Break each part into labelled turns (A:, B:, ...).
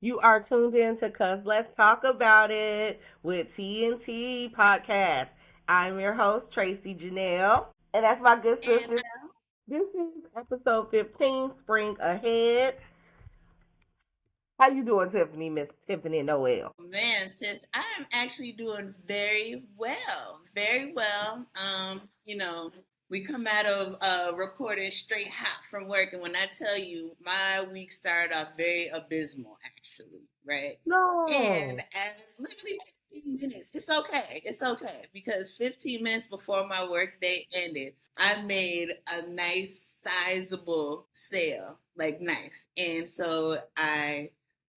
A: You are tuned in to Cuz Let's Talk About It with T&T Podcast. I'm your host, Tracee Janelle, and that's my good
B: And
A: sister. This is episode 15, Spring Ahead. How you doing, Tiffany, Miss Tiffany Noel?
B: man, sis, I am actually doing very well. Very well. We come out of recording straight hot from work, and when I tell you my week started off very abysmal, actually, right? And
A: No.
B: as literally 15 minutes, it's okay. It's okay. Because 15 minutes before my work day ended, I made a nice sizable sale. Like nice. And so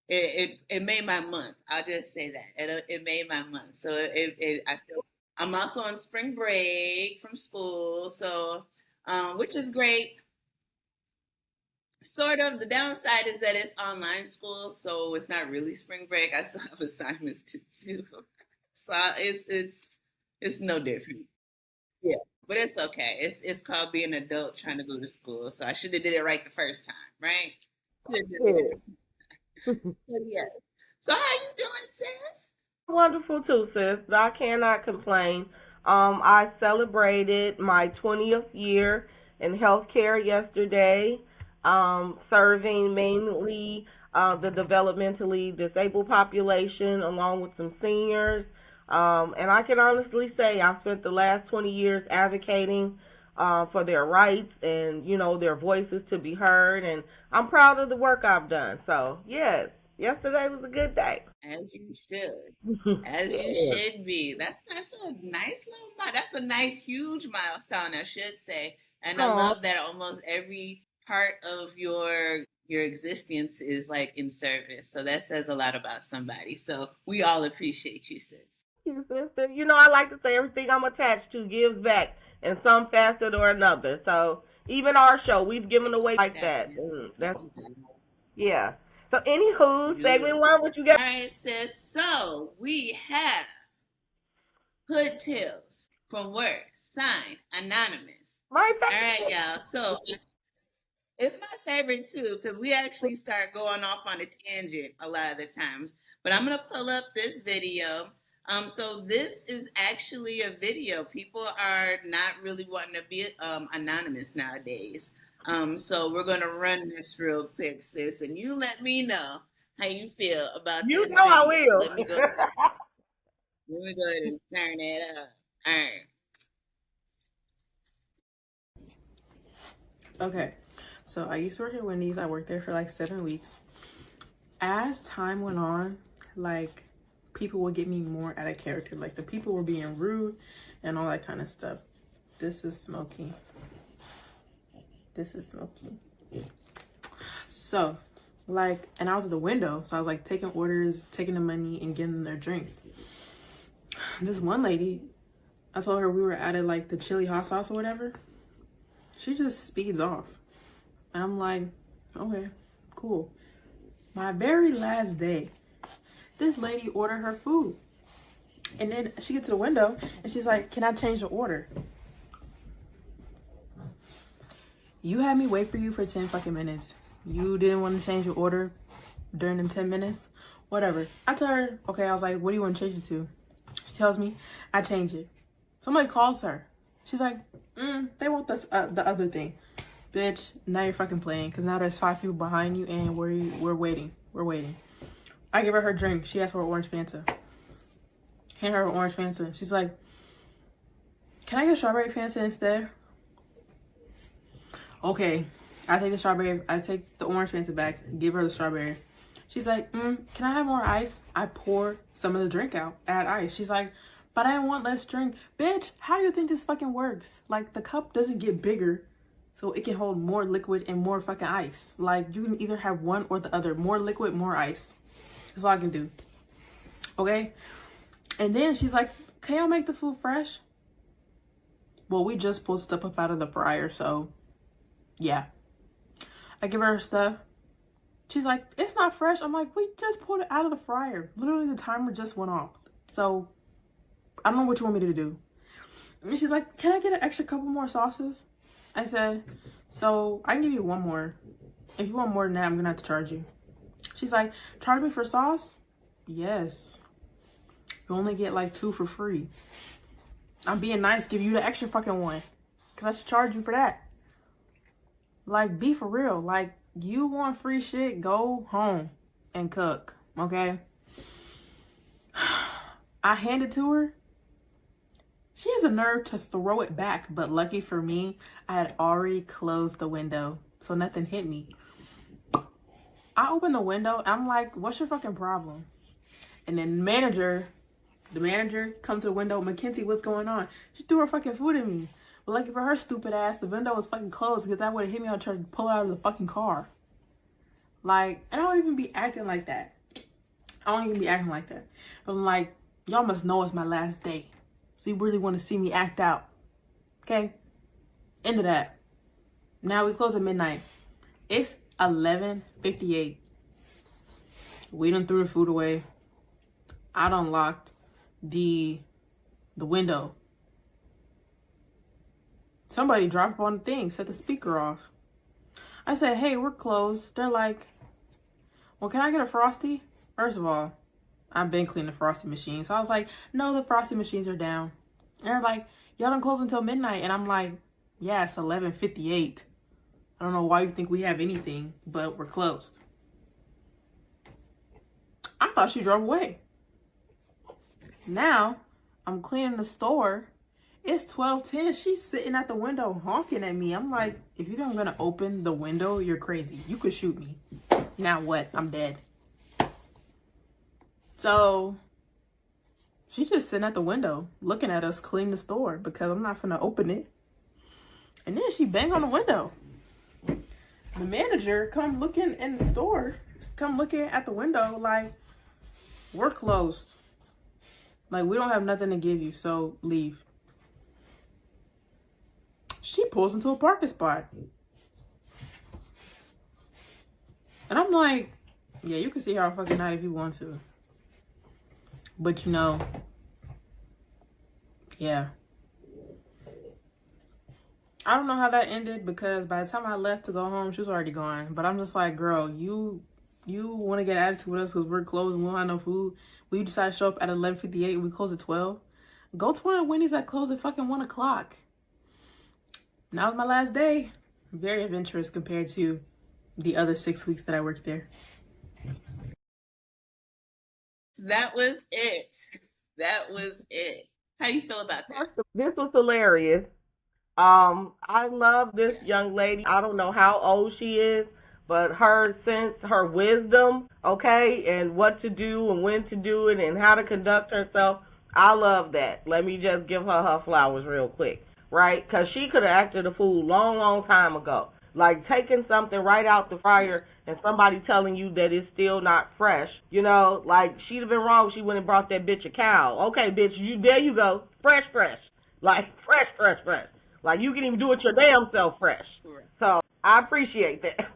B: it made my month. I'll just say that it made my month. So I feel I'm also on spring break from school, so which is great. Sort of. The downside is that it's online school, so it's not really spring break. I still have assignments to do, so it's no different. Yeah, but it's okay. It's called being an adult trying to go to school. So I should have did it right the first time, right? Should have did it right
A: Yeah.
B: the first time. But yeah. So how you doing, sis?
A: Wonderful too, sis. I cannot complain. I celebrated my 20th year in healthcare yesterday, serving mainly the developmentally disabled population along with some seniors. And I can honestly say I spent the last 20 years advocating for their rights and, their voices to be heard. And I'm proud of the work I've done. So, yes, yesterday was a good day.
B: As you should. As you
A: Yeah.
B: should be. That's a nice little that's a nice huge milestone, I should say. And I
A: Oh,
B: love that almost every part of your existence is like in service. So that says a lot about somebody. So we all appreciate you, sis.
A: you sister. I like to say everything I'm attached to gives back in some facet or another. So even our show, we've given away like that.
B: Definitely.
A: That's yeah. So anywho, segment
B: Beautiful.
A: one, what you got?
B: All right, sis. So we have Hood Tales from work, signed Anonymous.
A: My
B: All right,
A: favorite.
B: y'all. So it's my favorite too because we actually start going off on a tangent a lot of the times. But I'm gonna pull up this video. So this is actually a video. People are not really wanting to be anonymous nowadays. So we're gonna run this real quick, sis, and you let me know how you feel about
A: You
B: this
A: know I
B: video.
A: will.
B: Let me go ahead and turn it up. All right.
C: Okay, so I used to work at Wendy's. I worked there for like 7 weeks. As time went on, like people would get me more out of character. Like the people were being rude and all that kind of stuff. This is Smokey. This is Smokey. So, like, and I was at the window, so I was like taking orders, taking the money, and getting them their drinks. This one lady, I told her we were at like the chili hot sauce or whatever. She just speeds off. And I'm like, okay, cool. My very last day, this lady ordered her food. And then she gets to the window and she's like, can I change the order? You had me wait for you for 10 fucking minutes. You didn't want to change your order during them 10 minutes? Whatever. I tell her, okay, I was like, what do you want to change it to? She tells me, I change it. Somebody calls her. She's like, they want this, the other thing. Bitch, now you're fucking playing because now there's 5 people behind you and we're waiting. We're waiting. I give her her drink. She asked for an orange Fanta. Hand her an orange Fanta. She's like, can I get a strawberry Fanta instead? Okay. I take the orange Fanta back, give her the strawberry. She's like, can I have more ice? I pour some of the drink out, add ice. She's like, but I want less drink. Bitch, how do you think this fucking works? Like, the cup doesn't get bigger so it can hold more liquid and more fucking ice. Like, you can either have one or the other. More liquid, more ice. That's all I can do. Okay? And then she's like, can y'all make the food fresh? Well, we just pulled stuff up out of the fryer, so yeah. I give her stuff. She's like, it's not fresh. I'm like, we just pulled it out of the fryer. Literally, the timer just went off. So, I don't know what you want me to do. And she's like, can I get an extra couple more sauces? I said, so I can give you one more. If you want more than that, I'm going to have to charge you. She's like, charge me for sauce? Yes. You only get like 2 for free. I'm being nice, give you the extra fucking one. Because I should charge you for that. Like, be for real. Like, you want free shit, go home and cook, okay? I handed to her. She has the nerve to throw it back, but lucky for me, I had already closed the window, so nothing hit me. I opened the window, I'm like, what's your fucking problem? And then the manager comes to the window, Mackenzie, what's going on? She threw her fucking food at me. But lucky for her stupid ass, the window was fucking closed because that would have hit me on trying to pull out of the fucking car. Like, I don't even be acting like that. But I'm like, y'all must know it's my last day. So you really want to see me act out. Okay? End of that. Now we close at midnight. It's 11:58. We done threw the food away. I done locked the window. Somebody dropped on the thing, set the speaker off. I said, hey, we're closed. They're like, well, can I get a Frosty? First of all, I've been cleaning the Frosty machine. So I was like, no, the Frosty machines are down. And they're like, y'all don't close until midnight. And I'm like, yeah, it's 11:58. I don't know why you think we have anything, but we're closed. I thought she drove away. Now, I'm cleaning the store. It's 12:10. She's sitting at the window honking at me. I'm like, if you think I'm gonna open the window, you're crazy. You could shoot me. Now what? I'm dead. So, she's just sitting at the window looking at us clean the store because I'm not gonna open it. And then she banged on the window. The manager come looking in the store, come looking at the window like, we're closed. Like, we don't have nothing to give you, so leave. She pulls into a parking spot. And I'm like, yeah, you can see her all fucking night if you want to. But you know, yeah. I don't know how that ended because by the time I left to go home, she was already gone. But I'm just like, girl, you want to get attitude with us because we're closed and we don't have no food. We decided to show up at 11:58 and we close at 12. Go to one of the Wendy's that close at fucking 1 o'clock. Now was my last day. Very adventurous compared to the other 6 weeks that I worked there.
B: That was it. That was it. How do you feel about that?
A: This was hilarious. I love this young lady. I don't know how old she is, but her sense, her wisdom, okay, and what to do and when to do it and how to conduct herself. I love that. Let me just give her flowers real quick, right? Because she could have acted a fool long time ago. Like taking something right out the fryer and somebody telling you that it's still not fresh. You know, like she'd have been wrong if she went and brought that bitch a cow. Okay, bitch, there you go. Fresh. Like fresh. Like you can even do it your damn self fresh. So I appreciate that.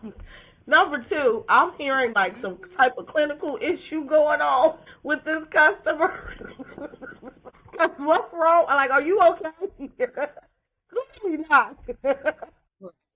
A: Number 2, I'm hearing like some type of clinical issue going on with this customer. What's wrong? Like, are you okay? Clearly not.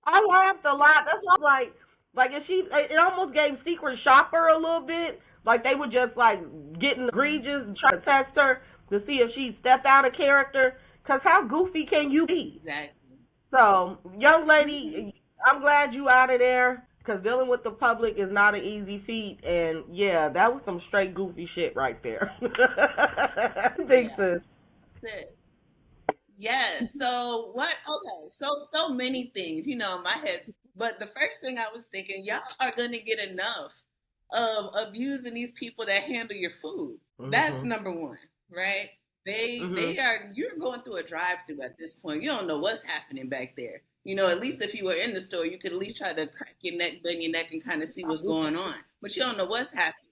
A: I laughed a lot. That's why I was like if it almost gave Secret Shopper a little bit. Like they were just like getting egregious and trying to test her to see if she stepped out of character. Cause how goofy can you be?
B: Exactly.
A: So, young lady, I'm glad you out of there. Cause dealing with the public is not an easy feat. And yeah, that was some straight goofy shit right there. Thanks, sis.
B: Yes. So what? Okay. So many things, in my head. But the first thing I was thinking, y'all are gonna get enough of abusing these people that handle your food. Mm-hmm. That's number 1, right? You're going through a drive-through at this point. You don't know what's happening back there. At least if you were in the store, you could at least try to crack your neck, bend your neck, and kind of see what's going on. But you don't know what's happening.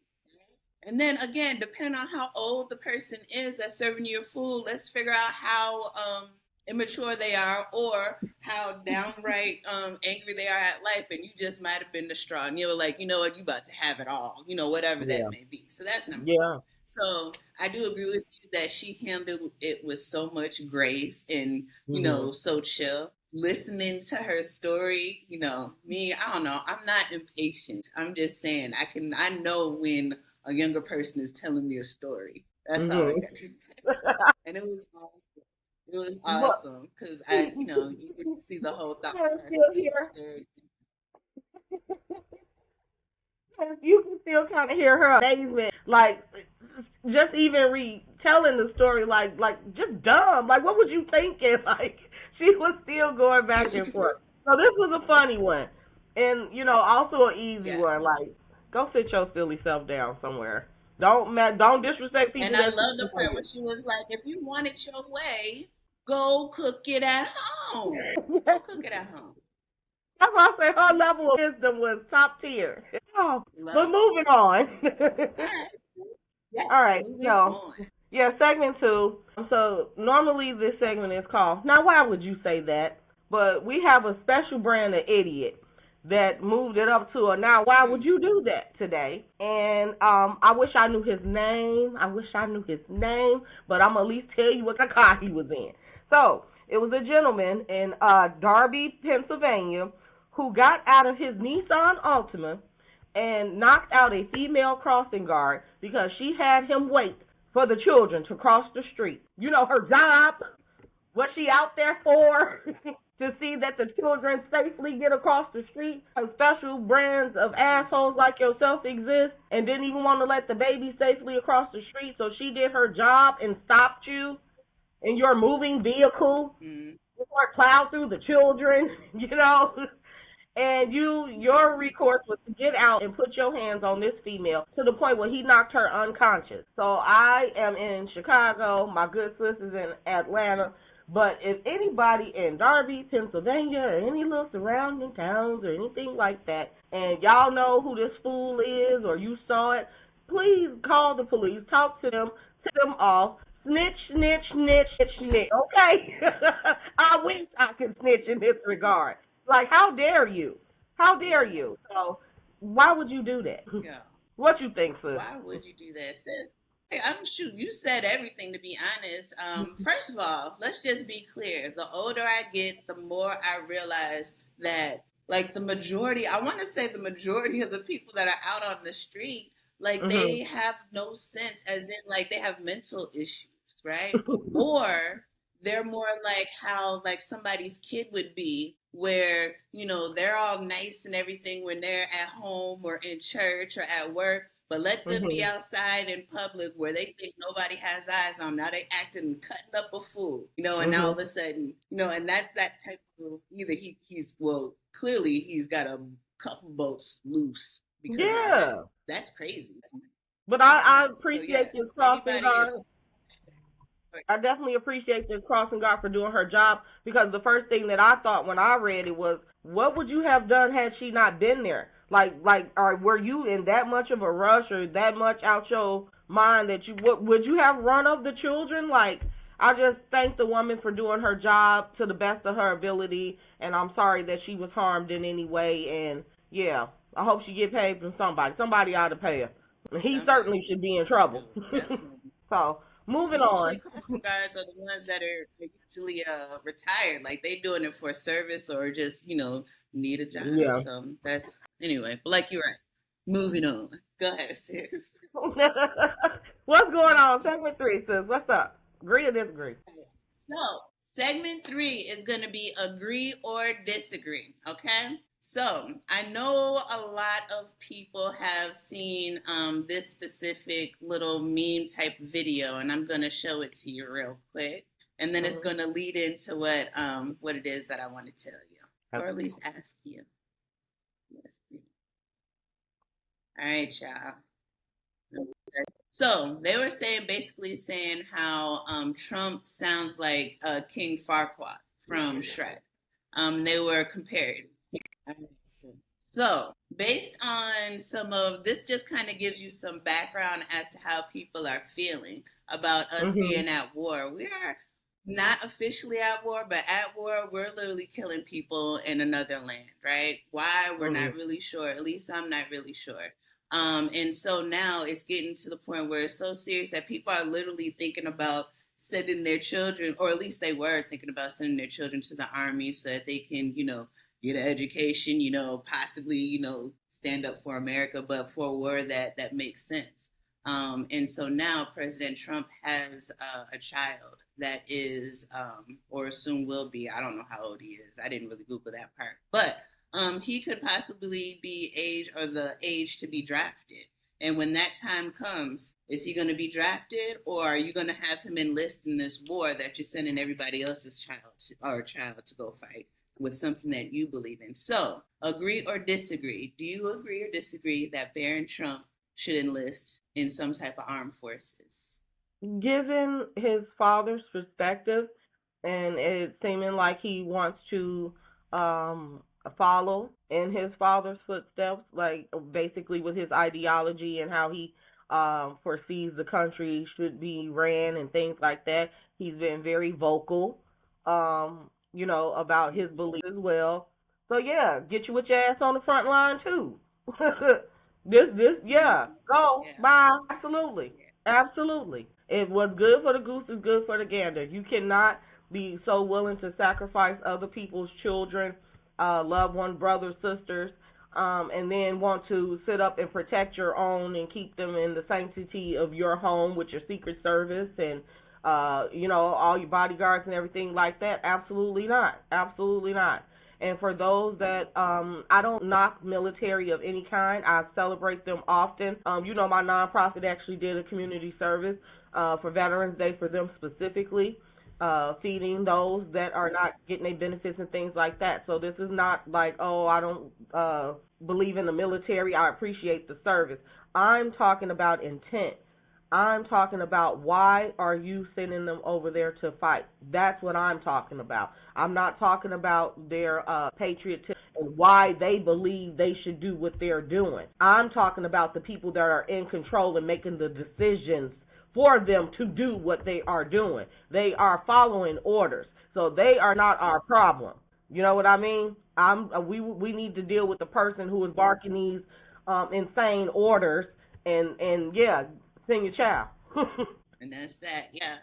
B: And then again, depending on how old the person is that's serving you your food, let's figure out how immature they are or how downright angry they are at life. And you just might have been the straw. And you were like, you know what, you about to have it all, whatever that may be. So that's number 1. So I do agree with you that she handled it with so much grace and, so chill. listening to her story, me, I don't know. I'm not impatient. I'm just saying I know when a younger person is telling me a story. That's all I got to say. And it was awesome. It was
A: But
B: awesome because you get to see the whole thought
A: you can
B: process.
A: still hear, you can still kind of hear her amazement, like just even retelling the story, like just dumb. Like, what was you thinking? Like, she was still going back and forth. So this was a funny one, and also an easy
B: Yes.
A: one. Like, go sit your silly self down somewhere. Don't disrespect people.
B: And I love the part where she was like, if you want it your way, go cook it at home. Go cook it at home.
A: That's why I say her level of wisdom was top tier. Oh,
B: Love
A: but
B: it.
A: moving on.
B: All right. Yes,
A: All right,
B: moving
A: so
B: on.
A: yeah, segment 2. So normally this segment is called, now why would you say that? But we have a special brand of idiot that moved it up to a now why would you do that today? And I wish I knew his name. But I'm gonna at least tell you what the car he was in. So it was a gentleman in Darby, Pennsylvania, who got out of his Nissan Altima and knocked out a female crossing guard because she had him wait for the children to cross the street. Her job, what she out there for, to see that the children safely get across the street. Special brands of assholes like yourself exist and didn't even want to let the baby safely across the street, so she did her job and stopped you in your moving vehicle before it plowed through the children, And your recourse was to get out and put your hands on this female to the point where he knocked her unconscious. So I am in Chicago. My good sis is in Atlanta. But if anybody in Darby, Pennsylvania, or any little surrounding towns or anything like that, and y'all know who this fool is or you saw it, please call the police, talk to them, tip them off. Snitch, snitch, snitch, snitch, okay? I wish I could snitch in this regard. Like, how dare you? How dare you? So, why would you do that?
B: Yeah.
A: What you think, sis?
B: Why would you do that, sis? Hey, you said everything, to be honest. First of all, let's just be clear. The older I get, the more I realize that, like, the majority of the people that are out on the street, like, they have no sense, as in, like, they have mental issues, right? Or they're more like how, like, somebody's kid would be, where, they're all nice and everything when they're at home or in church or at work, but let them be outside in public where they think nobody has eyes on them. Now they acting and cutting up a fool, and now all of a sudden, and that's that type of, either clearly he's got a couple boats loose because of that. That's crazy.
A: But I appreciate this crossing guard. I definitely appreciate this crossing guard for doing her job, because the first thing that I thought when I read it was, what would you have done had she not been there? Like, or were you in that much of a rush or that much out your mind that would you have run of the children? Like, I just thank the woman for doing her job to the best of her ability, and I'm sorry that she was harmed in any way. And yeah, I hope she get paid from somebody. Somebody ought to pay her. He certainly should be in trouble. So. Moving on.
B: Crossing guards are the ones that are usually retired. Like, they doing it for service or just, need a job. Yeah. So that's, anyway. But like you're right. Moving on. Go ahead, sis.
A: What's going on? Segment 3, sis. What's up? Agree or disagree?
B: So, segment 3 is going to be agree or disagree. Okay? So, I know a lot of people have seen this specific little meme type video, and I'm going to show it to you real quick. And then it's going to lead into what it is that I want to tell you, or at least ask you. Let's see. All right, y'all. So, they were basically saying how Trump sounds like King Farquaad from Shrek. They were compared. So, based on some of this, just kind of gives you some background as to how people are feeling about us being at war. We are not officially at war, but at war, we're literally killing people in another land, right? Why? We're not really sure. At least I'm not really sure. And so now it's getting to the point where it's so serious that people are literally thinking about sending their children, or at least they were thinking about sending their children to the army so that they can, get an education, possibly, stand up for America, but for a war that makes sense. And so now President Trump has a child that is, or soon will be, I don't know how old he is. I didn't really Google that part, but he could possibly be the age to be drafted. And when that time comes, is he going to be drafted, or are you going to have him enlist in this war that you're sending everybody else's child to go fight with something that you believe in? So, agree or disagree? Do you agree or disagree that Barron Trump should enlist in some type of armed forces?
A: Given his father's perspective, and it seeming like he wants to follow in his father's footsteps, like basically with his ideology and how he foresees the country should be ran and things like that. He's been very vocal, about his beliefs as well. So yeah, get you with your ass on the front line too. Yeah, go,
B: Yeah.
A: bye. Absolutely, absolutely. If what's good for the goose is good for the gander. You cannot be so willing to sacrifice other people's children, loved one, brothers, sisters, and then want to sit up and protect your own and keep them in the sanctity of your home with your Secret Service and, all your bodyguards and everything like that. Absolutely not. Absolutely not. And for those that, I don't knock military of any kind. I celebrate them often. My nonprofit actually did a community service for Veterans Day for them specifically, feeding those that are not getting their benefits and things like that. So this is not like, oh, I don't believe in the military. I appreciate the service. I'm talking about intent. I'm talking about why are you sending them over there to fight? That's what I'm talking about. I'm not talking about their patriotism and why they believe they should do what they're doing. I'm talking about the people that are in control and making the decisions for them to do what they are doing. They are following orders, so they are not our problem. You know what I mean? We need to deal with the person who is barking these insane orders and yeah, send your child.
B: And that's that. Yeah.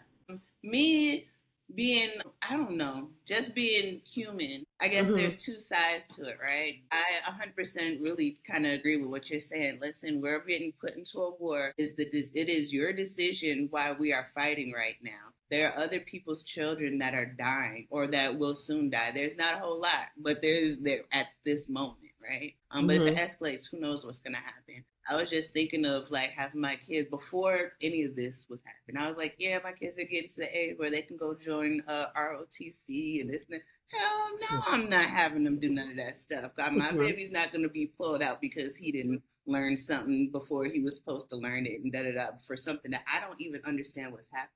B: Me being, I don't know, just being human, I guess there's two sides to it, right? I 100% really kind of agree with what you're saying. Listen, we're getting put into a war. It is your decision why we are fighting right now. There are other people's children that are dying or that will soon die. There's not a whole lot, but they're at this moment, right? But if it escalates, who knows what's going to happen? I was just thinking of like having my kids before any of this was happening. I was like, yeah, my kids are getting to the age where they can go join ROTC and this and that. Hell no, I'm not having them do none of that stuff. My baby's not going to be pulled out because he didn't learn something before he was supposed to learn it and da-da-da for something that I don't even understand what's happening.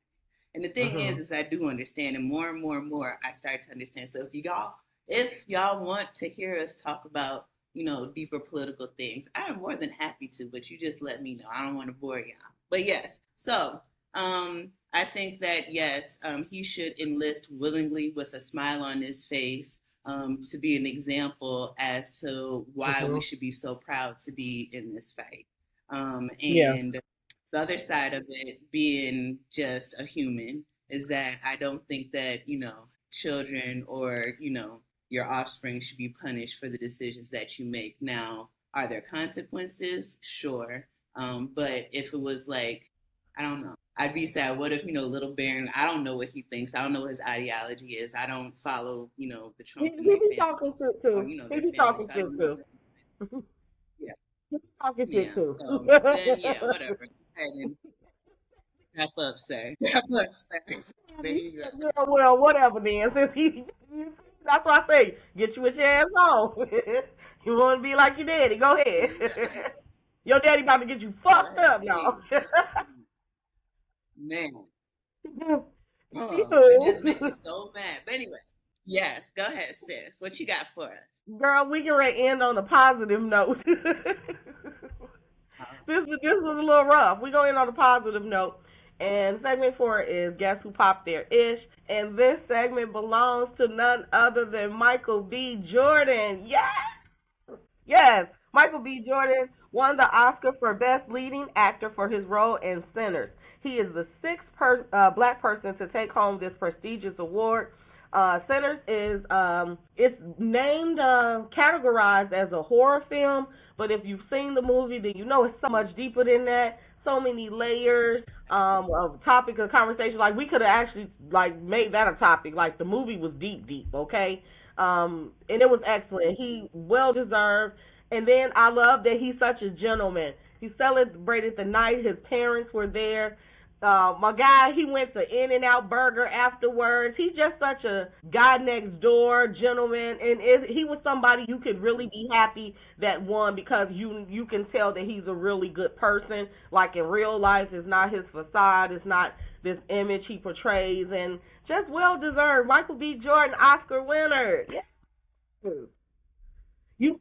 B: And the thing is I do understand, and more I start to understand. So if y'all want to hear us talk about deeper political things, I am more than happy to, but you just let me know. I don't want to bore y'all. But yes, so I think that, yes, he should enlist willingly with a smile on his face to be an example as to why we should be so proud to be in this fight. And the other side of it being just a human is that I don't think that, children or, your offspring should be punished for the decisions that you make. Now, are there consequences? Sure. But if it was like, I don't know, I'd be sad. What if, little Barron, I don't know what he thinks. I don't know what his ideology is. I don't follow, the Trump
A: He be talking shit too. He be talking shit too.
B: Yeah.
A: He be talking shit too.
B: So then, yeah, whatever. And wrap up, sir. Wrap up, sir. There you go.
A: Well, whatever then. That's what I say. Get you with your ass on. You want to be like your daddy? Go ahead. Your daddy about to get you fucked up, y'all.
B: Man. It just makes me so mad. But anyway, yes, go ahead, sis. What you got for us?
A: Girl, we can end on a positive note. This was a little rough. We're going to end on a positive note. And segment 4 is Guess Who Popped Their Ish. And this segment belongs to none other than Michael B. Jordan. Yes! Yes! Michael B. Jordan won the Oscar for Best Leading Actor for his role in Sinners. He is the sixth black person to take home this prestigious award. Sinners is it's named categorized as a horror film, but if you've seen the movie, then you know it's so much deeper than that. So many layers of topic of conversation. Like we could have actually like made that a topic. Like the movie was deep, deep. Okay, and it was excellent. He well deserved. And then I love that he's such a gentleman. He celebrated the night. His parents were there. My guy, he went to In-N-Out Burger afterwards. He's just such a guy next door gentleman, and he was somebody you could really be happy that won because you can tell that he's a really good person. Like in real life, it's not his facade, it's not this image he portrays, and just well deserved. Michael B. Jordan, Oscar winner. Yeah. You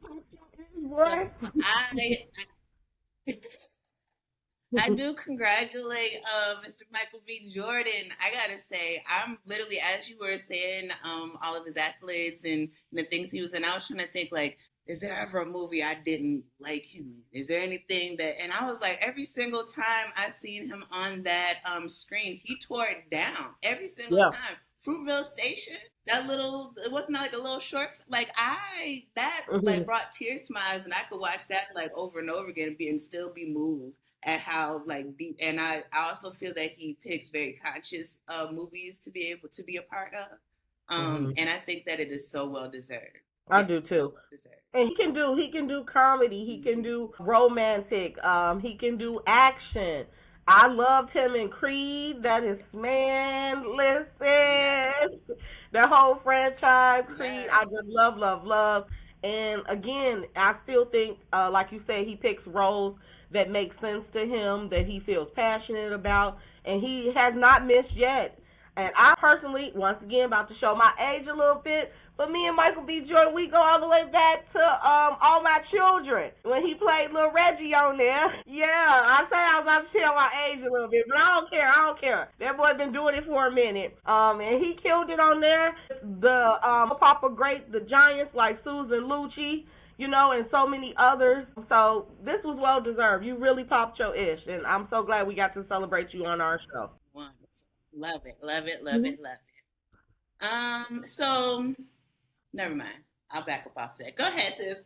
B: So I do congratulate Mr. Michael B. Jordan. I gotta say, I'm literally, as you were saying, all of his accolades and the things he was in, I was trying to think like, is there ever a movie I didn't like him in? Is there anything that, and I was like, every single time I seen him on that screen, he tore it down every single time. Fruitvale Station, that little, it wasn't like a little short, like like brought tears to my eyes, and I could watch that like over and over again and still be moved at how like deep. And I also feel that he picks very conscious movies to be able to be a part of, and I think that it is so well deserved.
A: I do too. So and he can do comedy, he can do romantic, he can do action. I loved him in Creed. That is, man, listen, the whole franchise, Creed, I just love. And again, I still think, like you said, he picks roles that make sense to him, that he feels passionate about, and he has not missed yet. And I personally, once again, about to show my age a little bit, but me and Michael B. Jordan, we go all the way back to All My Children when he played Little Reggie on there. Yeah, I say I was about to tell my age a little bit, but I don't care. That boy been doing it for a minute. And he killed it on there. The Papa Great, the Giants like Susan Lucci, you know, and so many others. So this was well deserved. You really popped your ish, and I'm so glad we got to celebrate you on our show.
B: Wonderful. Love it. So never mind. I'll back up off that. Go ahead, sis.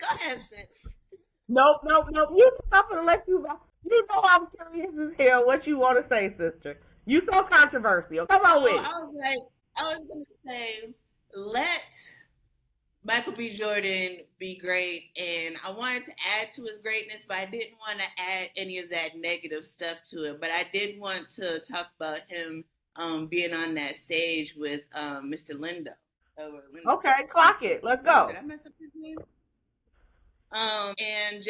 A: Nope. You stop and let you. You know I'm curious as hell what you want to say, sister. You so controversial. Come on with it.
B: I was gonna say, let Michael B. Jordan be great, and I wanted to add to his greatness, but I didn't want to add any of that negative stuff to it. But I did want to talk about him being on that stage with Mr. Lindo.
A: Okay, clock it. Let's go.
B: Did I mess up his name? And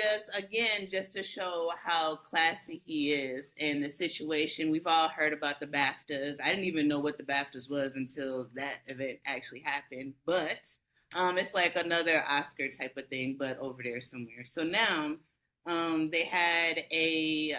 B: just to show how classy he is and the situation. We've all heard about the BAFTAs. I didn't even know what the BAFTAs was until that event actually happened. But it's like another Oscar type of thing, but over there somewhere. So now they had a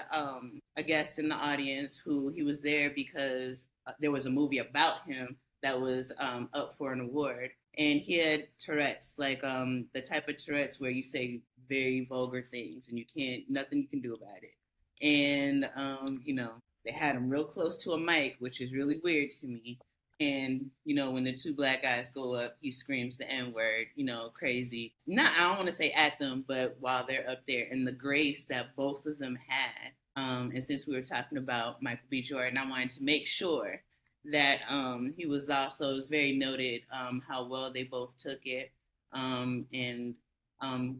B: guest in the audience who he was there because there was a movie about him that was up for an award, and he had Tourette's, like the type of Tourette's where you say very vulgar things and nothing you can do about it. And they had him real close to a mic, which is really weird to me. And when the two black guys go up, he screams the N-word, crazy. I don't want to say at them, but while they're up there, and the grace that both of them had. And since we were talking about Michael B. Jordan, I wanted to make sure that he was also, it was very noted how well they both took it, and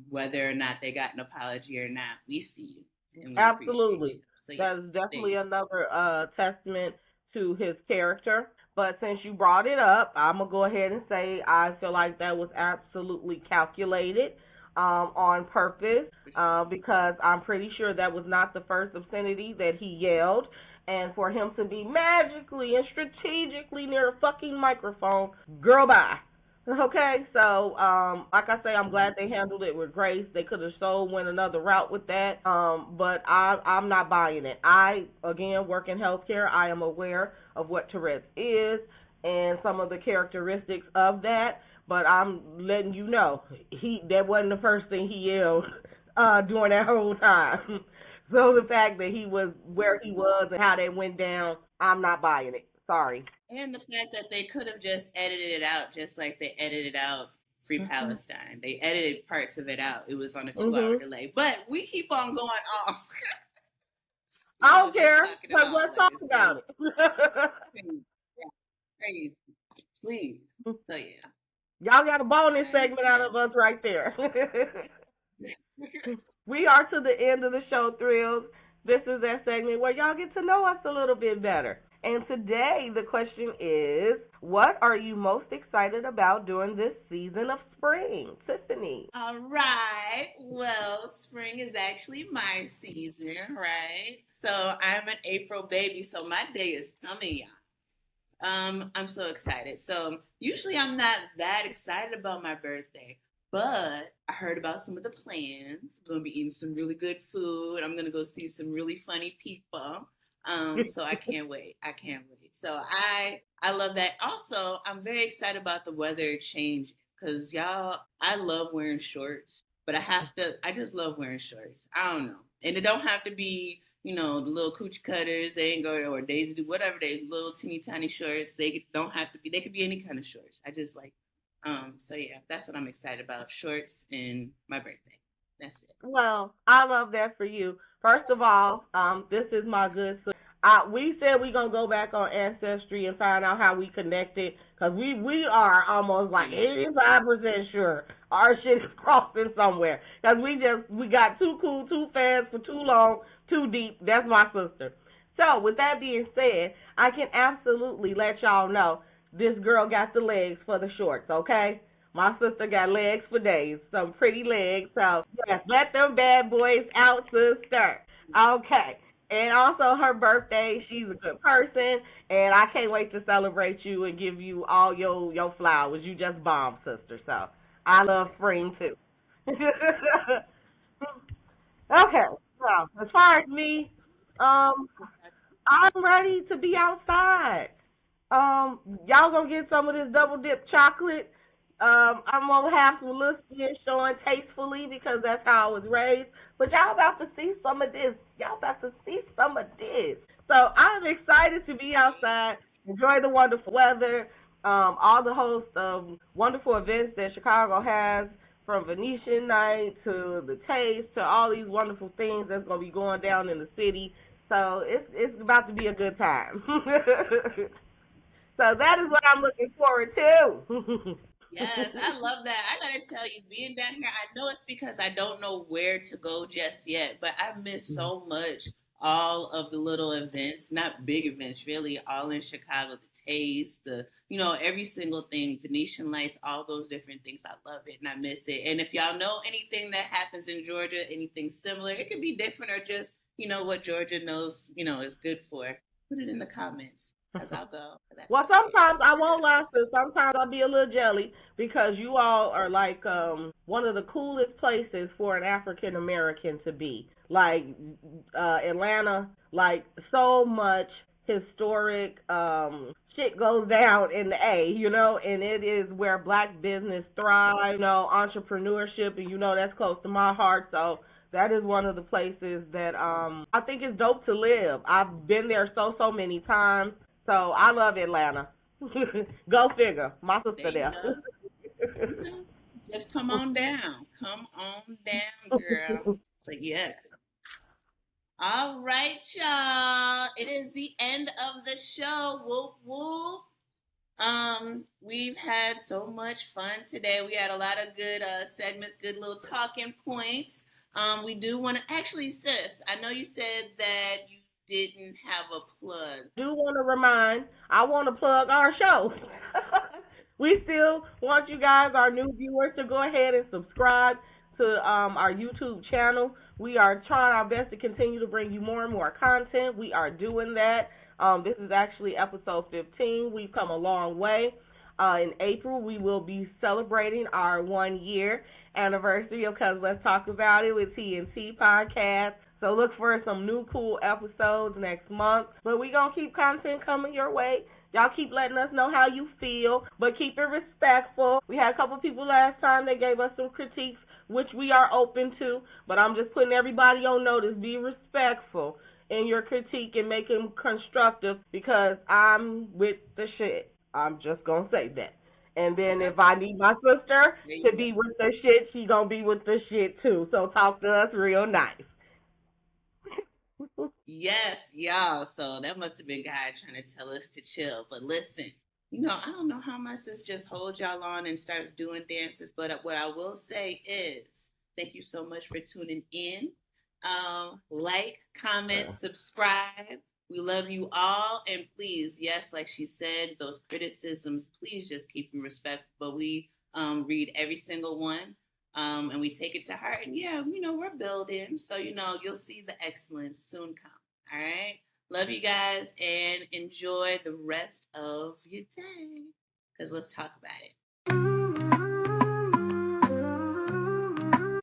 B: whether or not they got an apology or not, we see you. And we
A: Absolutely.
B: So,
A: That's definitely another testament to his character. But since you brought it up, I'm going to go ahead and say I feel like that was absolutely calculated on purpose, because I'm pretty sure that was not the first obscenity that he yelled. And for him to be magically and strategically near a fucking microphone, girl, bye. Okay, so like I say, I'm glad they handled it with grace. They could have so went another route with that, but I'm not buying it. I, again, work in healthcare. I am aware of what Tourette's is and some of the characteristics of that, but I'm letting you know, that wasn't the first thing he yelled during that whole time. So the fact that he was where he was and how that went down, I'm not buying it. Sorry.
B: And the fact that they could have just edited it out, just like they edited out Free
A: Mhm.
B: Palestine. They edited parts of it out. It was on a 2 hour
A: Mhm.
B: delay. But we keep on going off,
A: I don't
B: just
A: care.
B: talking it
A: Cause
B: off
A: let's
B: like
A: talk
B: it's
A: about
B: crazy.
A: it.
B: Crazy. Yeah, crazy. Please. So, yeah.
A: Y'all got a bonus
B: I
A: segment out of
B: said.
A: us right there. We are to the end of the show, Thrills. This is that segment where y'all get to know us a little bit better. And today the question is, what are you most excited about during this season of spring? Tiffany.
B: All right. Well, spring is actually my season, right? So I'm an April baby, so my day is coming, y'all. I'm so excited. So usually I'm not that excited about my birthday, but I heard about some of the plans. I'm gonna be eating some really good food. I'm gonna go see some really funny people. So I can't wait. I can't wait. So I love that. Also, I'm very excited about the weather changing because y'all, I love wearing shorts, but I just love wearing shorts. I don't know. And it don't have to be, the little coochie cutters, they ain't go, or Daisy do whatever, they little teeny tiny shorts. They don't have to be, they could be any kind of shorts. I just like, so yeah, that's what I'm excited about. Shorts and my birthday. That's it.
A: Well, I love that for you. First of all, this is my good sister. We said we gonna go back on Ancestry and find out how we connected, cause we are almost
B: There
A: like
B: you go.
A: 85% sure our shit is crossing somewhere. Cause we got too cool, too fast for too long, too deep. That's my sister. So with that being said, I can absolutely let y'all know this girl got the legs for the shorts. Okay. My sister got legs for days, some pretty legs. So yes, let them bad boys out, sister. Okay. And also her birthday, she's a good person, and I can't wait to celebrate you and give you all your flowers. You just bomb, sister. So I love spring too. Okay. So as far as me, um, I'm ready to be outside. Y'all gonna get some of this double dip chocolate. I'm gonna have some little skin showing tastefully because that's how I was raised. But y'all about to see some of this. Y'all about to see some of this. So I'm excited to be outside, enjoy the wonderful weather, all the host of wonderful events that Chicago has, from Venetian night to the taste to all these wonderful things that's gonna be going down in the city. So it's about to be a good time. So that is what I'm looking forward to.
B: Yes, I love that. I gotta tell you, being down here, I know it's because I don't know where to go just yet, but I miss so much all of the little events, not big events, really, all in Chicago. The taste, every single thing, Venetian lights, all those different things. I love it and I miss it. And if y'all know anything that happens in Georgia, anything similar, it could be different or just, what Georgia knows, is good for. Put it in the comments as I'll go. That's
A: Well,
B: about it.
A: sometimes I won't lie, sis. Sometimes I'll be a little jelly because you all are like one of the coolest places for an African American to be. Like Atlanta, like so much historic shit goes down in the A, and it is where black business thrive, entrepreneurship, and that's close to my heart. So that is one of the places that I think is dope to live. I've been there so many times. So I love Atlanta. Go figure. My
B: There
A: sister
B: you
A: there.
B: go. Okay. Just come on down. Come on down, girl. But yes. All right, y'all. It is the end of the show. Whoop whoop. We've had so much fun today. We had a lot of good segments, good little talking points. We do want to actually, sis, I know you said that you didn't have a plug.
A: Do want to I want to plug our show. We still want you guys, our new viewers, to go ahead and subscribe to our YouTube channel. We are trying our best to continue to bring you more and more content. We are doing that. This is actually episode 15. We've come a long way. In April, we will be celebrating our 1 year anniversary of Cause Let's Talk About It with TNT podcast. So look for some new cool episodes next month. But we going to keep content coming your way. Y'all keep letting us know how you feel, but keep it respectful. We had a couple people last time that gave us some critiques which we are open to, but I'm just putting everybody on notice. Be respectful in your critique and make them constructive, because I'm with the shit. I'm just gonna say that. And then if I need my sister
B: There you
A: to
B: go.
A: be with the shit, she gonna be with the shit too. So talk to us real nice.
B: Yes, y'all. So that must have been God trying to tell us to chill. But listen, I don't know how my sis just holds y'all on and starts doing dances. But what I will say is, thank you so much for tuning in. Like, comment, subscribe. We love you all. And please, yes, like she said, those criticisms, please just keep them respectful. But we read every single one. And we take it to heart. And yeah, we're building. So, you'll see the excellence soon come. All right. Love you guys and enjoy the rest of your day. Because let's talk about it.